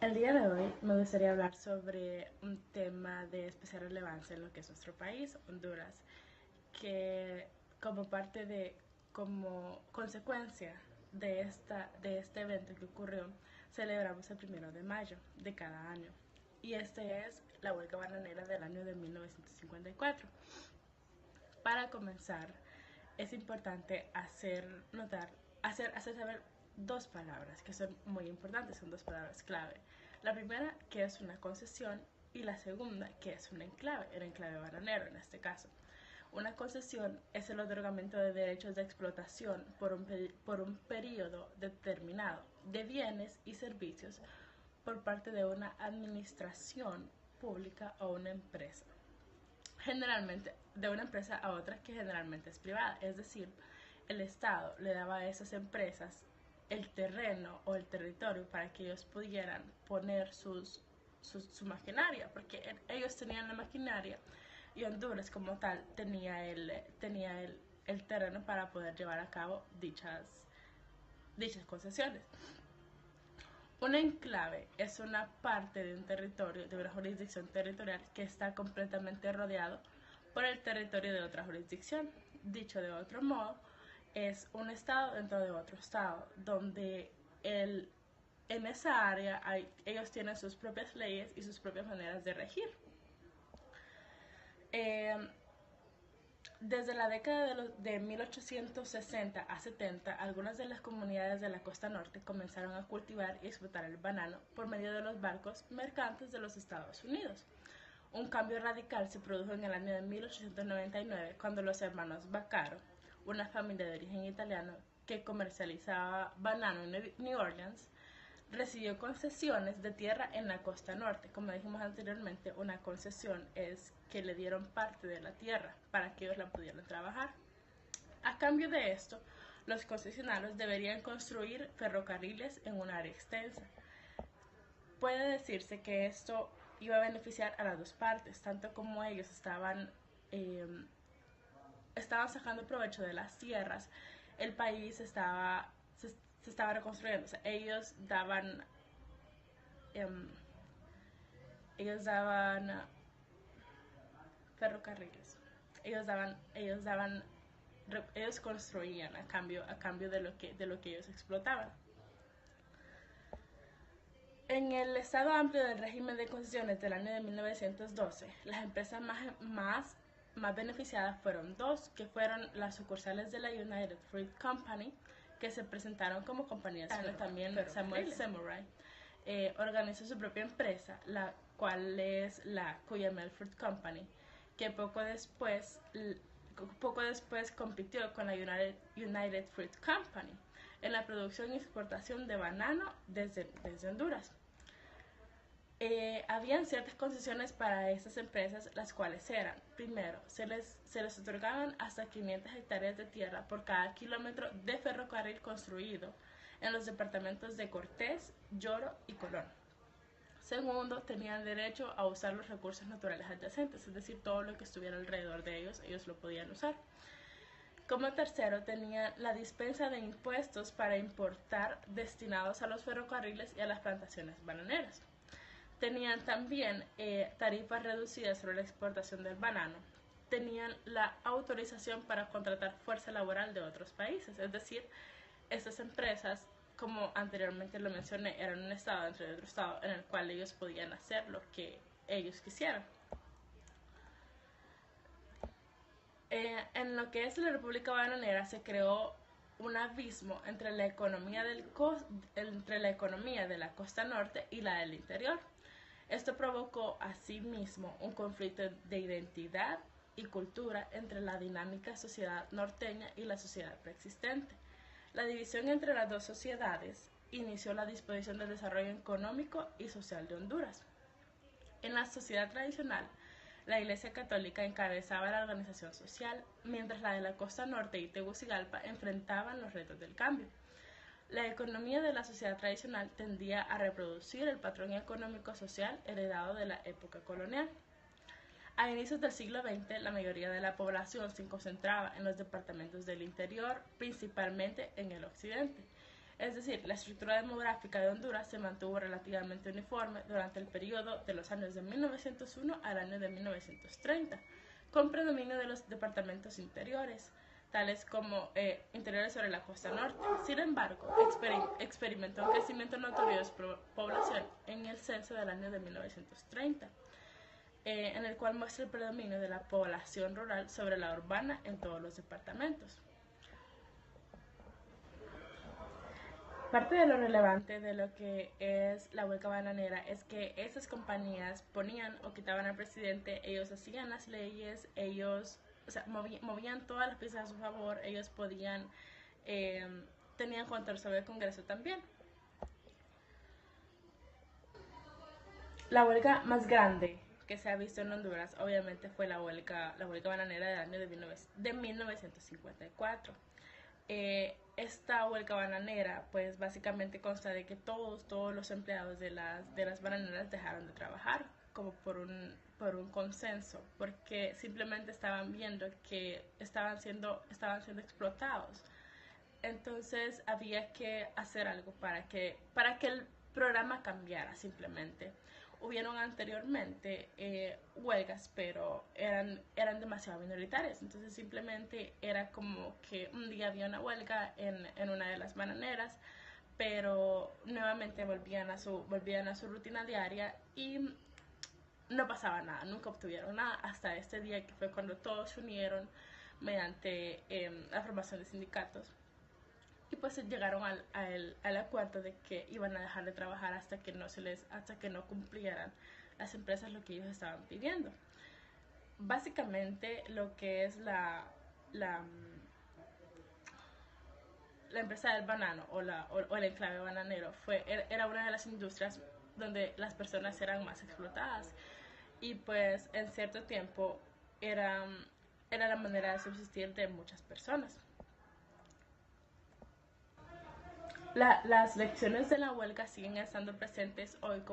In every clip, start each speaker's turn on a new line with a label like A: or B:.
A: El día de hoy me gustaría hablar sobre un tema de especial relevancia en lo que es nuestro país, Honduras, que como parte de, como consecuencia de este evento que ocurrió, celebramos el 1 de mayo de cada año. Y este es la huelga bananera del año de 1954. Para comenzar, es importante hacer saber dos palabras que son muy importantes, son dos palabras clave. La primera, que es una concesión, y la segunda, que es un enclave, el enclave bananero en este caso. Una concesión es el otorgamiento de derechos de explotación por un periodo determinado de bienes y servicios por parte de una administración pública o una empresa, generalmente de una empresa a otra que generalmente es privada, es decir, el Estado le daba a esas empresas el terreno o el territorio para que ellos pudieran poner su maquinaria, porque ellos tenían la maquinaria y Honduras como tal tenía el terreno para poder llevar a cabo dichas concesiones. Un enclave es una parte de un territorio, de una jurisdicción territorial que está completamente rodeado por el territorio de otra jurisdicción. Dicho de otro modo, es un estado dentro de otro estado, donde en esa área ellos tienen sus propias leyes y sus propias maneras de regir. Eh, Desde la década de 1860 a 70, algunas de las comunidades de la costa norte comenzaron a cultivar y explotar el banano por medio de los barcos mercantes de los Estados Unidos. Un cambio radical se produjo en el año de 1899 cuando los hermanos Vaccaro, una familia de origen italiano que comercializaba banano en New Orleans, recibió concesiones de tierra en la costa norte. Como dijimos anteriormente, una concesión es que le dieron parte de la tierra para que ellos la pudieran trabajar. A cambio de esto, los concesionarios deberían construir ferrocarriles en un área extensa. Puede decirse que esto iba a beneficiar a las dos partes, tanto como ellos eh, estaban sacando provecho de las tierras, el país se estaba reconstruyendo. O sea, em, ellos daban ferrocarriles, ellos construían a cambio de lo que ellos explotaban. En el estado amplio del régimen de concesiones del año de 1912, las empresas más beneficiadas fueron dos, que fueron las sucursales de la United Fruit Company, que se presentaron como compañías. También Samuel Samurai organizó su propia empresa, la cual es la Cuyamel Fruit Company, que poco después compitió con la United Fruit Company en la producción y exportación de banano desde Honduras. Habían ciertas concesiones para estas empresas, las cuales eran: primero, se les otorgaban hasta 500 hectáreas de tierra por cada kilómetro de ferrocarril construido en los departamentos de Cortés, Lloro y Colón. Segundo, tenían derecho a usar los recursos naturales adyacentes, es decir, todo lo que estuviera alrededor de ellos lo podían usar. Como tercero, tenían la dispensa de impuestos para importar destinados a los ferrocarriles y a las plantaciones bananeras. Tenían también tarifas reducidas sobre la exportación del banano. Tenían la autorización para contratar fuerza laboral de otros países, es decir, estas empresas, como anteriormente lo mencioné, eran un estado dentro de otro estado en el cual ellos podían hacer lo que ellos quisieran. En lo que es la República Bananera se creó un abismo entre la economía de la costa norte y la del interior. Esto provocó asimismo un conflicto de identidad y cultura entre la dinámica sociedad norteña y la sociedad preexistente. La división entre las dos sociedades inició la disposición del desarrollo económico y social de Honduras. En la sociedad tradicional, la Iglesia Católica encabezaba la organización social, mientras la de la costa norte y Tegucigalpa enfrentaban los retos del cambio. La economía de la sociedad tradicional tendía a reproducir el patrón económico-social heredado de la época colonial. A inicios del siglo XX, la mayoría de la población se concentraba en los departamentos del interior, principalmente en el occidente. Es decir, la estructura demográfica de Honduras se mantuvo relativamente uniforme durante el periodo de los años de 1901 al año de 1930, con predominio de los departamentos interiores, tales como interiores sobre la costa norte. Sin embargo, experimentó un crecimiento notorio de su población en el censo del año de 1930, en el cual muestra el predominio de la población rural sobre la urbana en todos los departamentos. Parte de lo relevante de lo que es la huelga bananera es que esas compañías ponían o quitaban al presidente, ellos hacían las leyes, ellos, o sea, movían todas las piezas a su favor, ellos podían, tenían control sobre el Congreso también. La huelga más grande que se ha visto en Honduras obviamente fue la huelga bananera del año de 1954. Esta huelga bananera pues básicamente consta de que todos los empleados de las bananeras dejaron de trabajar como por un consenso, porque simplemente estaban viendo que estaban siendo explotados. Entonces había que hacer algo para que el programa cambiara simplemente. Hubieron anteriormente huelgas, pero eran demasiado minoritarias. Entonces simplemente era como que un día había una huelga en una de las bananeras, pero nuevamente volvían a su rutina diaria y no pasaba nada, nunca obtuvieron nada hasta este día, que fue cuando todos se unieron mediante la formación de sindicatos. Y pues llegaron al acuerdo de que iban a dejar de trabajar hasta que no cumplieran las empresas lo que ellos estaban pidiendo. Básicamente lo que es la empresa del banano o el enclave bananero era una de las industrias donde las personas eran más explotadas, y pues en cierto tiempo era la manera de subsistir de muchas personas. Las lecciones de la huelga siguen estando presentes hoy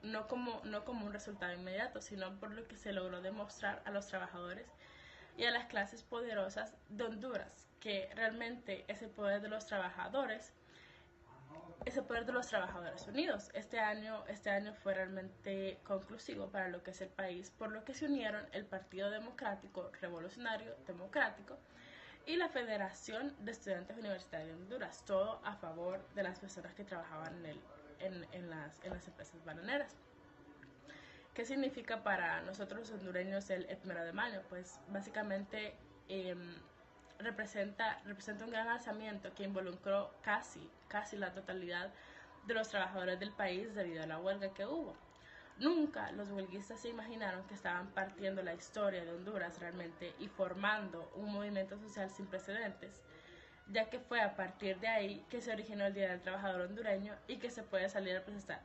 A: no como un resultado inmediato, sino por lo que se logró demostrar a los trabajadores y a las clases poderosas de Honduras, que realmente ese poder de los trabajadores unidos. Este año fue realmente conclusivo para lo que es el país, por lo que se unieron el Partido Democrático Revolucionario Democrático y la Federación de Estudiantes Universitarios de Honduras, todo a favor de las personas que trabajaban en las empresas bananeras. ¿Qué significa para nosotros los hondureños el 1 de mayo? Pues básicamente representa un gran alzamiento que involucró casi la totalidad de los trabajadores del país debido a la huelga que hubo. Nunca los huelguistas se imaginaron que estaban partiendo la historia de Honduras realmente y formando un movimiento social sin precedentes, ya que fue a partir de ahí que se originó el Día del Trabajador hondureño y que se puede salir a protestar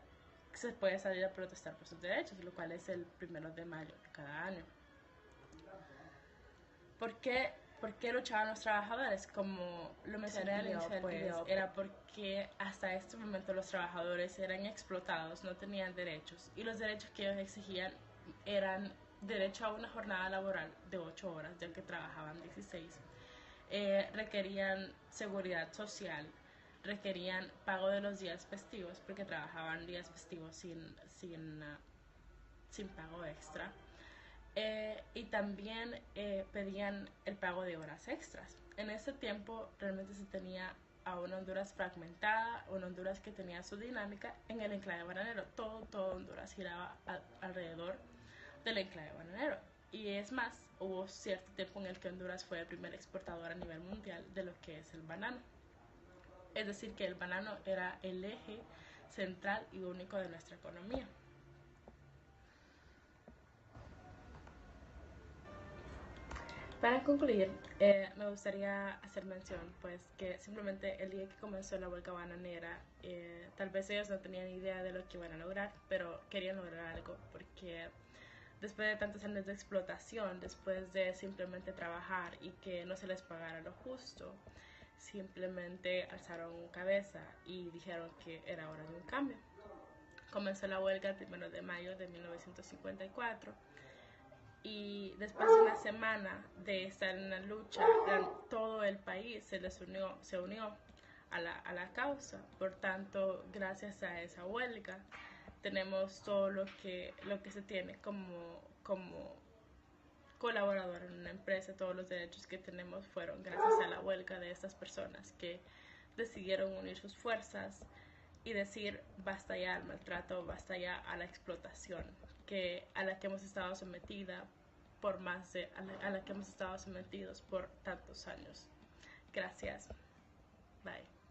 A: por sus derechos, lo cual es el 1 de mayo de cada año. ¿Por qué luchaban los trabajadores? Como lo mencioné al inicio, pues era porque hasta este momento los trabajadores eran explotados, no tenían derechos, y los derechos que ellos exigían eran derecho a una jornada laboral de 8 horas, ya que trabajaban 16. Requerían seguridad social, requerían pago de los días festivos, porque trabajaban días festivos sin pago extra. Y también pedían el pago de horas extras. En ese tiempo realmente se tenía a una Honduras fragmentada, una Honduras que tenía su dinámica en el enclave bananero. Todo Honduras giraba alrededor del enclave bananero. Y es más, hubo cierto tiempo en el que Honduras fue el primer exportador a nivel mundial de lo que es el banano. Es decir, que el banano era el eje central y único de nuestra economía. Para concluir, me gustaría hacer mención, pues, que simplemente el día que comenzó la huelga bananera, tal vez ellos no tenían idea de lo que iban a lograr, pero querían lograr algo, porque después de tantos años de explotación, después de simplemente trabajar y que no se les pagara lo justo, simplemente alzaron cabeza y dijeron que era hora de un cambio. Comenzó la huelga el 1 de mayo de 1954. Y después de una semana de estar en la lucha, todo el país se unió a la causa. Por tanto, gracias a esa huelga, tenemos todo lo que se tiene como colaborador en una empresa. Todos los derechos que tenemos fueron gracias a la huelga de estas personas que decidieron unir sus fuerzas y decir basta ya al maltrato, basta ya a la explotación a la que hemos estado sometida a la que hemos estado sometidos por tantos años. Gracias. Bye.